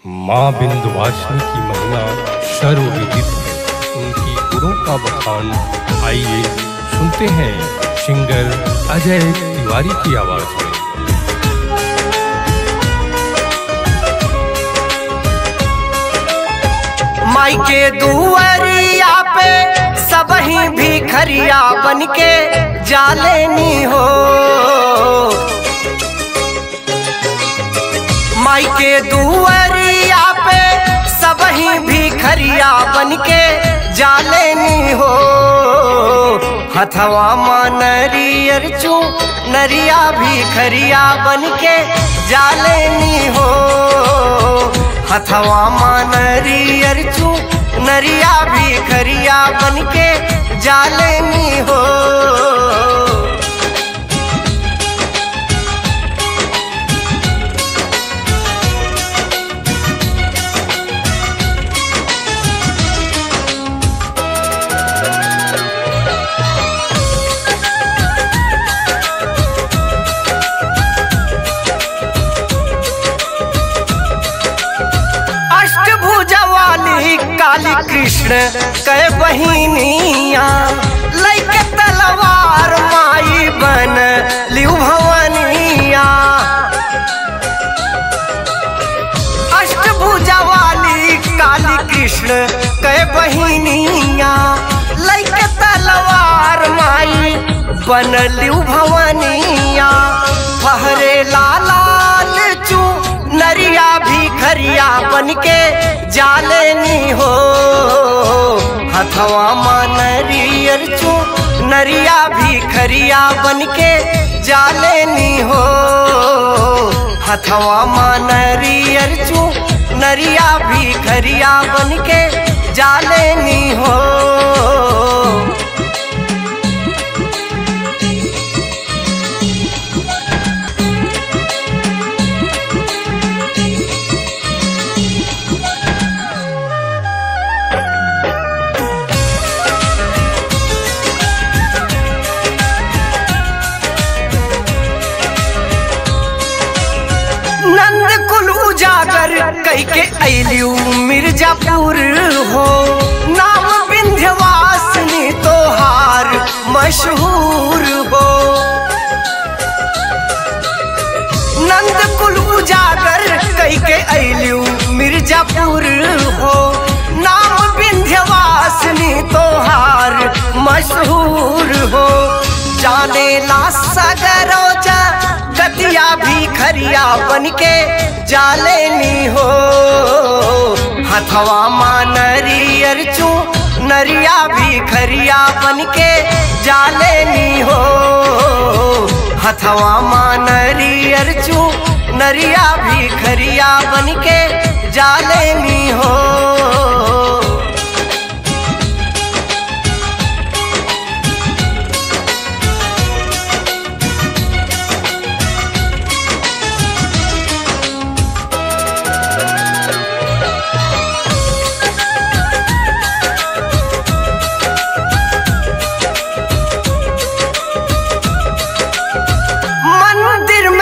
माँ विंध्यवासिनी की महिमा सर्वविदित है, उनकी गुणों का बखान। आइए सुनते हैं सिंगर अजय तिवारी की आवाज में। माई के दुआरिया पे सबही भिखरिया बनके जालेनी हो। माई के दुआरिया पे सबही भिखरिया बनके जालेनी हो। हथवा मां नरियर चू नरिया भिखरिया बनके जालेनी हो। हथवा मां नरियर चू नरिया भिखरिया बनके जालेनी हो। काली कृष्ण कै बहिनिया लैके तलवार माई बन लिउ भवनिया। अष्टभुजा वाली काली कृष्ण कै बहिनिया लैके तलवार माई बन लिउ भवनिया। फहरे लाल चू नरिया भिखरिया बनके जालेनी हो। हथवा मां नरियर चू नरिया भिखरिया बनके जालेनी हो। हथवा मां नरियर चू नरिया भिखरिया बनके जालेनी हो। नंद कुल उजागर कई के अलियू मिर्जापुर हो। नाम विंध्यवासिनी तोहार मशहूर हो। नंद कुल उजागर कई के अलियू मिर्जापुर हो। नाम विंध्यवासिनी तोहार मशहूर हो। जाने ला सगरो गतिया भिखरिया बनके जालेनी हो। हथवा मां नरियर चू नरिया भिखरिया बनके जालेनी हो। हथवा मां नरियर चू नरिया भिखरिया बनके जालेनी हो।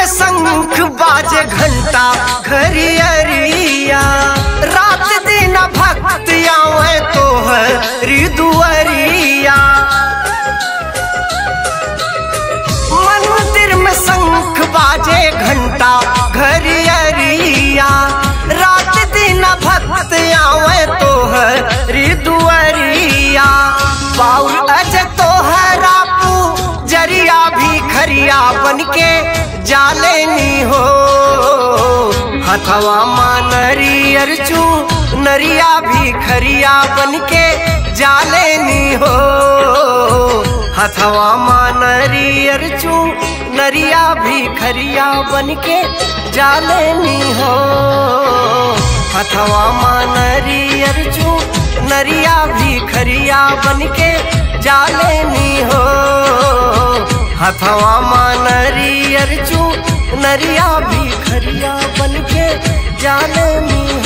शंख बाजे घंटा घरियरिया रात दिन भक्त आवे तोहरी दुआरिया। मंदिर में शंख बाजे घंटा घरियरिया रात दिन भक्त आवे तोहरी दुआरिया। बाउल अज तोहरा जरिया भिखरिया बनके जालेनी हो। हथवा मां नरियर चू नरिया भिखरिया बनके जालेनी हो। हथवा मां नरियर चू नरिया भिखरिया बनके जालेनी हो। हथवा मां नरियर चू नरिया भिखरिया बनके जालेनी हो। हथवा मां नरियर चू नरिया भिखरिया बनके जालेनी।